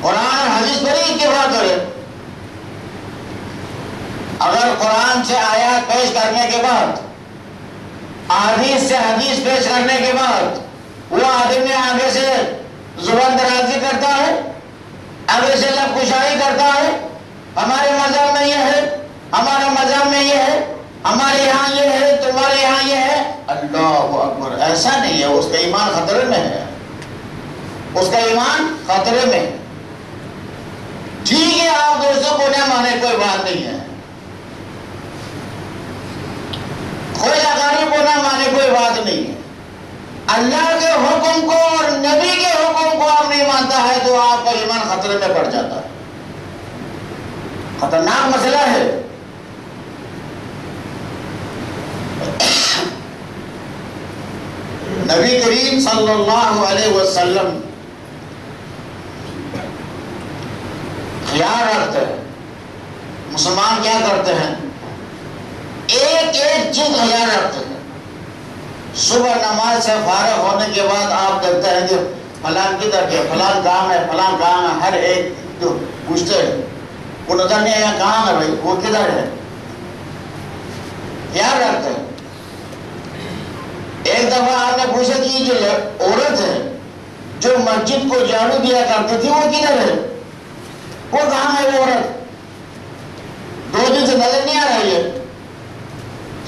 قرآن اور حدیث پر ہی اتفاق کرے. اگر قرآن سے آیات پیش کرنے کے بعد، حدیث سے حدیث پیش کرنے کے بعد وہ آدمی آگے سے زبان درازی کرتا ہے، آگے سے لب کشائی کرتا ہے، ہمارے مذہب میں یہ ہے، ہمارے مذہب میں یہ ہے، ہمارے یہاں یہ ہے، تمہارے یہاں یہ ہے، اللہ اکبر، ایسا نہیں ہے. اس کا ایمان خطرے میں ہے، اس کا ایمان خطرے میں. ٹھیک ہے آپ دوستوں کو نہ مانے، کوئی بات نہیں ہے، کوئی اقارب کو نہ مانے، کوئی بات نہیں ہے. اللہ کے حکم کو اور نبی کے حکم کو آپ نہیں مانتا ہے تو آپ کا ایمان خطرے میں پڑ جاتا ہے. خطرناک مسئلہ ہے. نبی کریم صلی اللہ علیہ وسلم خیال رکھتے ہیں. مسلمان کیا کرتے ہیں؟ ایک ایک چیز خیال رکھتے ہیں. صبح نماز سے فارغ ہونے کے بعد آپ دیکھتے ہیں کہ فلان کدھر ہے، فلان کام ہے، فلان کام ہے. ہر ایک جو پوچھتے ہیں وہ نظر نہیں آیا کہاں ہے بھائی، وہ کدھر ہے، خیال رکھتے ہیں. ایک دفعہ آپ نے پوچھا کہ جو عورت ہے جو مسجد کو جھاڑو دیا کرتی تھی وہ کدھر ہے، وہ کہاں ہے وہ عورت، 2 دن سے نظر نہیں آ رہی ہے.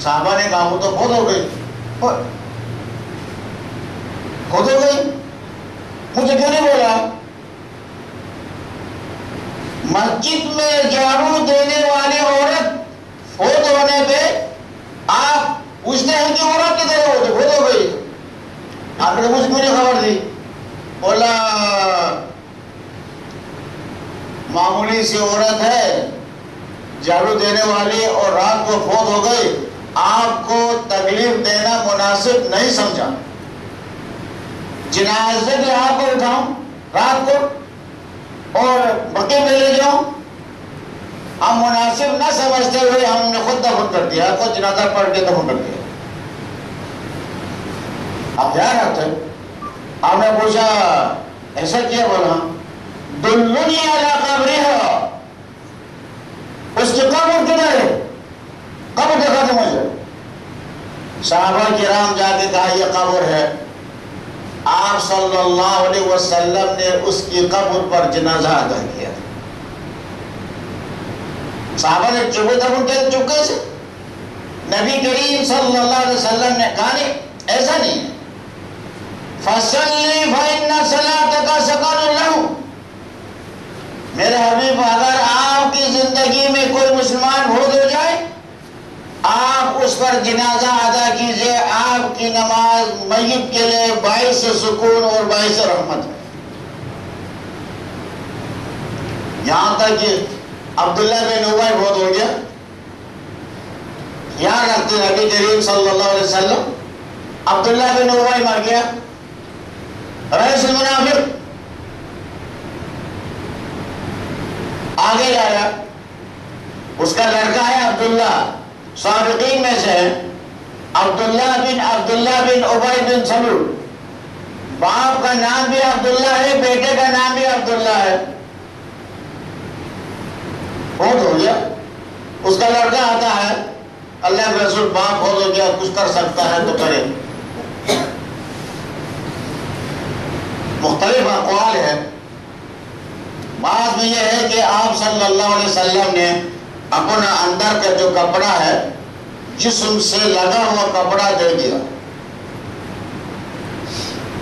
صحابہ نے کہا وہ تو خود ہو گئی. خود ہو گئی، مجھے کیوں نہیں بولا؟ مسجد میں جھاڑو دینے والی عورت فوت ہونے پہ آپ پوچھتے ہیں کہ عورت کدھر ہے، وہ تو خود ہو گئی. آپ نے مجھ کو نہیں خبر دی. بولا معمولی سی عورت ہے جھاڑو دینے والی اور رات کو فوت ہو گئی، آپ کو تکلیف دینا مناسب نہیں سمجھا، جنازے بھی آپ کو اٹھاؤں رات کو اور بقی میں لے جاؤں، ہم مناسب نہ سمجھتے ہوئے ہم نے خود دفن کر دیا، خود جنازہ پڑھ کے دفن کر دیا. آپ کیا رکھتے ہیں؟ آپ نے پوچھا ایسا کیا؟ بولا دلنی علی قبرها، اس کی قبر کدھر ہے، قبر دکھا دو مجھے. صحابہ کرام جا کے کہا یہ قبر ہے. آپ صلی اللہ علیہ وسلم نے اس کی قبر پر جنازہ ادا کیا. صحابہ نے چپے دفن کیا، چپکے سے. نبی کریم صلی اللہ علیہ وسلم نے کہا نہیں، ایسا نہیں ہے. فَصَلِّ فَإِنَّ صَلَاتَكَ سَكَنٌ لَهُ. میرے حبیب اگر آپ کی زندگی میں کوئی مسلمان فوت ہو جائے آپ اس پر جنازہ ادا کیجئے، آپ کی نماز میت کے لیے باعث سکون اور باعث رحمت ہے. یہاں تک کہ عبداللہ بن ابی فوت ہو گیا، یہاں رکھتے نبی کریم صلی اللہ علیہ وسلم، عبداللہ بن ابی مر گیا، رئیس المنافق آگے لایا. اس کا لڑکا ہے عبداللہ، صادقین میں سے ہے، عبداللہ بن ابی بن سلول. باپ کا نام بھی عبداللہ ہے، بیٹے کا نام بھی عبداللہ ہے. بہت ہو گیا. اس کا لڑکا آتا ہے، اللہ کے رسول باپ بہت ہو گیا، کچھ کر سکتا ہے تو کرے. مختلف اقوال ہے. بعض میں یہ ہے کہ آپ صلی اللہ علیہ وسلم نے اپنا اندر کا جو کپڑا ہے جسم سے لگا ہوا کپڑا دے دیا،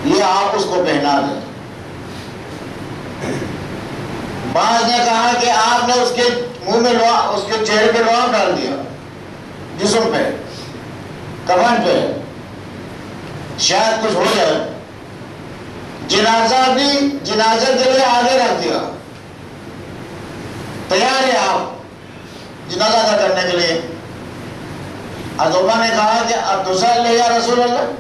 یہ آپ اس کو پہنا دیں. بعض نے کہا کہ آپ نے اس کے منہ میں اس کے چہرے پہ لعاب ڈال دیا، جسم پہ، کفن پہ، شاید کچھ ہو جائے. جنازہ بھی جنازے کے لیے آگے رکھ دیا، تیار ہے آپ جنازہ ادا کرنے کے لیے. حضرت عمر نے کہا کہ اب تصلی یا رسول اللہ.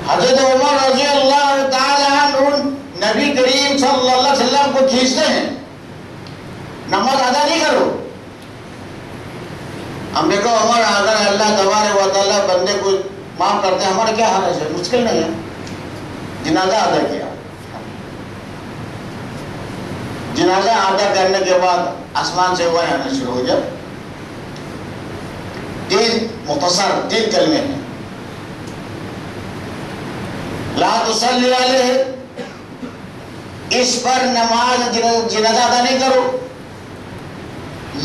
حضرت عمر رضی اللہ تعالی عنہ نبی کریم صلی اللہ علیہ وسلم کو کھینچتے ہیں، نماز ادا نہیں کرو. ہم نے کہا عمر اگر اللہ تبارک و تعالیٰ بندے کو معاف کرتے ہیں ہمارا کیا حال ہے؟ مشکل نہیں ہے. جنازہ ادا کیا. جنازہ ادا کرنے کے بعد آسمان سے وہ آنا شروع ہو جائے. 3 مختصر 3 کلمے ہیں. لا تصلی علیہ، اس پر نماز جنازہ ادا نہیں کرو.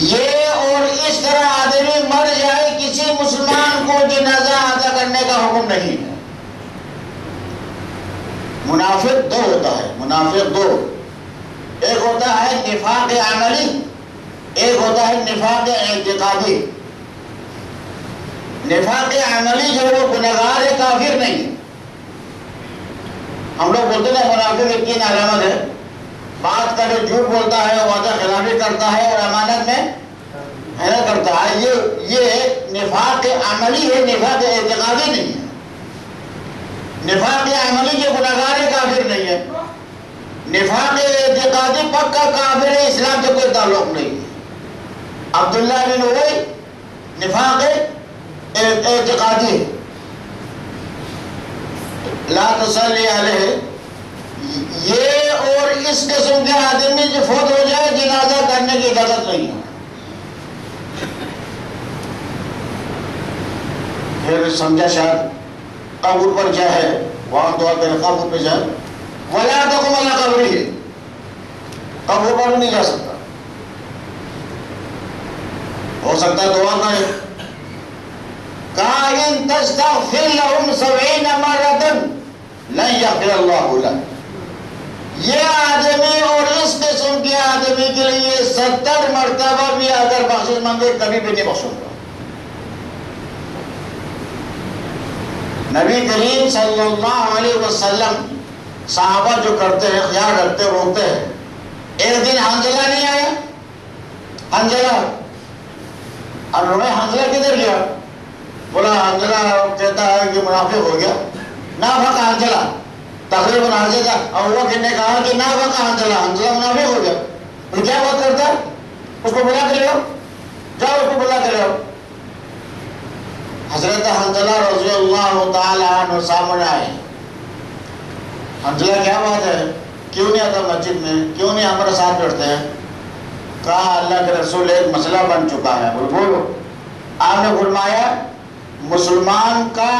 یہ اور اس طرح آدمی مر جائے کسی مسلمان کو جنازہ ادا کرنے کا حکم نہیں ہے. منافق 2 ہوتا ہے. منافق 2، ایک ہوتا ہے نفاق عملی، ایک ہوتا ہے نفاق اعتقادی. نفاق عملی جو وہ گنہگار ہے، کافر نہیں ہے. ہم لوگ بولتے ہیں منافق کی 3 علامت ہے. بات کرے جھوٹ بولتا ہے، وعدہ خلافی کرتا ہے اور امانت میں خیانت کرتا ہے. یہ نفاق عملی ہے، نفاق اعتقادی نہیں ہے. نفاق عملی جو گنہگار ہے، کافر نہیں ہے. نفاق اعتقادی پکا کافر ہے، اسلام سے کوئی تعلق نہیں ہے. عبداللہ بن ابی نفاق اعتقادی ہے. لا تصلی علیہ، یہ اور اس قسم کے آدمی جو فوت ہو جائے جنازہ کرنے کی اجازت نہیں ہے. پھر سمجھا شاید قبر پر جائے، وہاں دعا کرے قبر پہ جائے. ولا تقم علی قبرہ، قبر پر نہیں جا سکتا. ہو سکتا ہے دعا کرے. کہا ان تستغفر لهم 70 مرۃ لن یغفر اللہ لهم. یہ آدمی اور اس قسم کے آدمی کے لیے 70 مرتبہ بھی اگر بخشش مانگے کبھی بھی نہیں بخشوں گا. نبی کریم صلی اللہ علیہ وسلم صحابہ جو کرتے ہیں، خیال رکھتے روکتے ہیں. ایک دن حنظلہ نہیں آیا. حنظلہ، اب حنظلہ کدھر گیا؟ بولا حنظلہ کہتا ہے کہ منافق ہو گیا. نافق حنظلہ تقریباً حاضر تھا. ابو بکر نے کہا کہ نافق حنظلہ، حنظلہ منافق ہو گیا. پھر کیا بات کرتا ہے؟ اس کو بلا کے لے آؤ، جاؤ اس کو بلا کے لے آؤ. حضرت حنظلہ رضی اللہ تعالی عنہ سامنے آئے. حنظلہ کیا بات ہے، کیوں نہیں آتا مسجد میں، کیوں نہیں ہمارے ساتھ بیٹھتے ہیں؟ کہا اللہ کے رسول ایک مسئلہ بن چکا ہے. بولو. آپ نے فرمایا مسلمان کا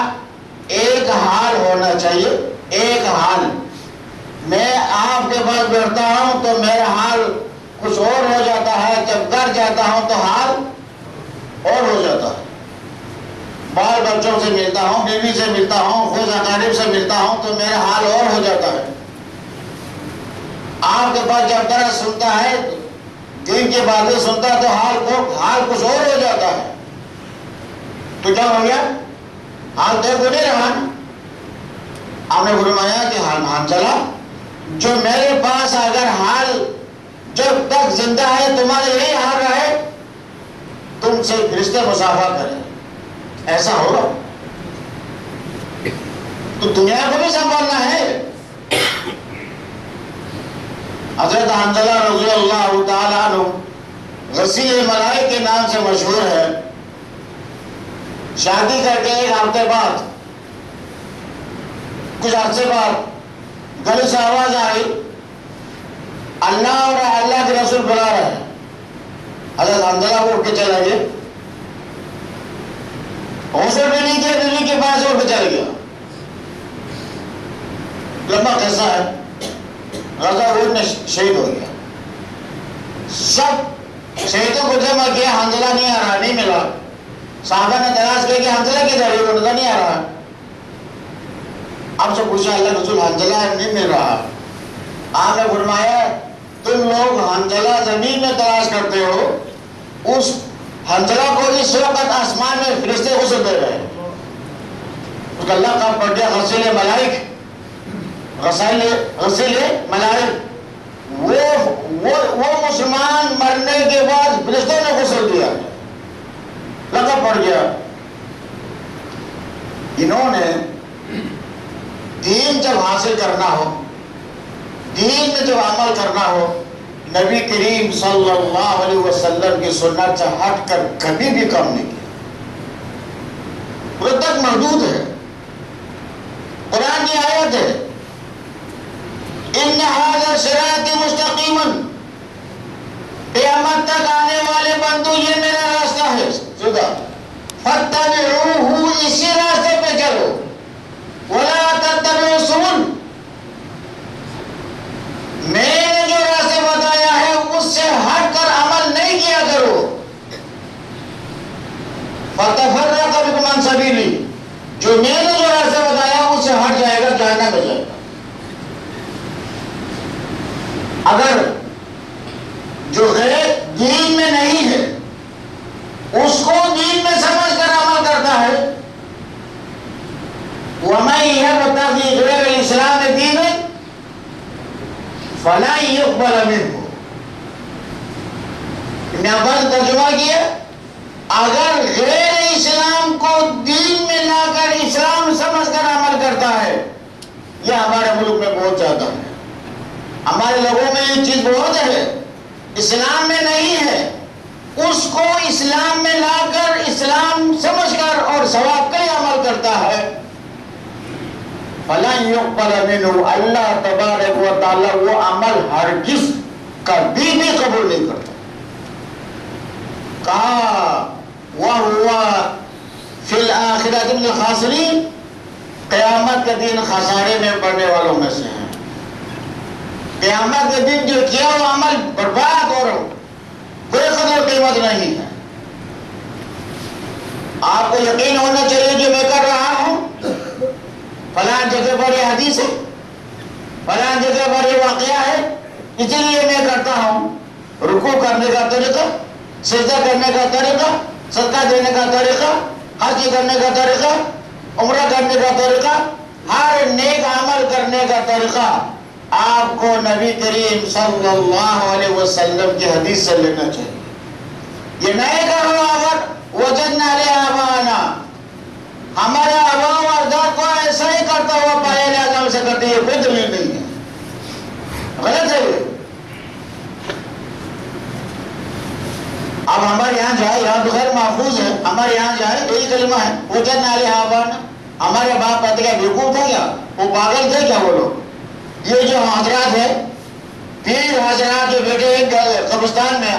ایک حال ہونا چاہیے. ایک حال، میں آپ کے پاس بیٹھتا ہوں تو میرا حال کچھ اور ہو جاتا ہے، جب گھر جاتا ہوں تو حال اور ہو جاتا ہے. بال بچوں سے ملتا ہوں، بیوی سے ملتا ہوں، خوش اقارب سے ملتا ہوں تو میرا حال اور ہو جاتا ہے. آپ کے پاس جب درس سنتا ہے، دین کی باتیں سنتا ہے تو حال کچھ اور ہو جاتا ہے. تو کیا ہو گیا؟ حال تو نہیں رہا. آپ نے فرمایا کہ حنظلہ جو میرے پاس اگر حال جب تک زندہ ہے تمہارے یہی حال رہے، تم سے فرشتے مصافحہ کریں، ایسا ہوگا؟ تو دنیا کو بھی سنبھالنا ہے. حضرت حنظلہ رضی اللہ تعالیٰ عنہ غسیل ملائک کے نام سے مشہور ہے. شادی کر کے 1 ہفتے بعد، کچھ عرصے بعد گلی سے آواز آئی، اللہ اور اللہ کے رسول بلا رہے ہیں. حضرت حنظلہ کو اٹھ کے چلا گیا. غسل بھی نہیں کیا، بیوی کے پاس اٹھ کے چل گیا. لمبا قصہ ہے. غزوہ احد میں شہید ہو گیا. سب شہیدوں کو جمع کیا، حنظلہ نہیں آ رہا، نہیں ملا. صحابہ نے تلاش کیا کہ حنظلہ کدھر ہے، وہ نظر نہیں آ رہا. اب سے پوچھا اللہ رسول حنظلہ نہیں مل رہا. آپ نے فرمایا تم لوگ حنظلہ زمین میں تلاش کرتے ہو، اس حنظلہ کو اس وقت آسمان میں فرشتے غسل دے رہے ہیں. اس کا اللہ کا پڑھ گیا غسیل ملائک. غسیل ملائک وہ مسلمان مرنے کے بعد فرشتوں نے غسل دیا، لقب پڑ گیا. انہوں نے دین جب حاصل کرنا ہو، دین میں جب عمل کرنا ہو، نبی کریم صلی اللہ علیہ وسلم کی سنت سے ہٹ کر کبھی بھی کام نہیں کیا. وہ تک محدود ہے. قرآن کی آیت ہے ان ھذا صراط مستقیما قیامت تک آنے والے بندو یہ میرا راستہ ہے جدا فاتبعوہ اسی راستے پہ چلو ولا تتبعوا السبل میں نے جو راستے بتایا ہے اس سے ہٹ کر عمل نہیں کیا کرو فتفرق بكم عن سبیلی جو میں نے جو راستے بتایا اس سے ہٹ جائے گا جہنم میں جائے گا اگر جو غیر دین میں نہیں ہے اس کو دین میں سمجھ کر عمل کرتا ہے وَمَن يَبْتَغِ غَيْرَ الْإِسْلَامِ دِينًا فَلَن يُقْبَلَ مِنْهُ ابن عباس نے ترجمہ کیا اگر غیر اسلام کو دین میں لا کر اسلام سمجھ کر عمل کرتا ہے یہ ہمارے ملک میں بہت زیادہ ہے ہمارے لوگوں میں یہ چیز بہت ہے اسلام میں نہیں ہے اس کو اسلام میں لا کر اسلام سمجھ کر اور ثواب کا عمل کرتا ہے فَلَن يُقْبَلَ مِنْهُ اللہ تبارک و تعالی وہ عمل ہرگز کبھی بھی قبول نہیں کرتا کہا وَهُوَ فِي الْآخِرَةِ مِنَ الْخَاسِرِينَ قیامت کے دن خسارے میں پڑنے والوں میں سے ہیں قیامت کے دن جو کیا وہ عمل برباد اور کوئی قدر قیمت نہیں ہے آپ کو یقین ہونا چاہیے جو میں کر رہا ہوں فلاں جگہ پر یہ حدیث ہے فلاں جگہ پر یہ واقعہ ہے اسی لیے میں کرتا ہوں رکوع کرنے کا طریقہ سجدہ کرنے کا طریقہ صدقہ دینے کا طریقہ حج کرنے کا طریقہ عمرہ کرنے کا طریقہ ہر نیک عمل کرنے کا طریقہ آپ کو نبی کریم صلی اللہ علیہ وسلم کی حدیث سے لینا چاہیے یہ نہیں کرو اگر وجدنا علیہ آباءنا ہمارے آباء و اجداد کو ایسا ہی کرتا ہوا پائے لہذا ہم سے کرتے یہ کوئی دلیل نہیں ہے غلط ہے یہ اب ہمارے یہاں جائے یہاں تو غیر محفوظ ہے ہمارے یہاں جائے یہی کلمہ ہے وجدنا علیہ آباءنا ہمارے باپ دادا کیا بیوقوف تھا کیا وہ پاگل تھے کیا وہ لوگ یہ جو حضرات ہے پیر حضرات جو بیٹھے قبرستان میں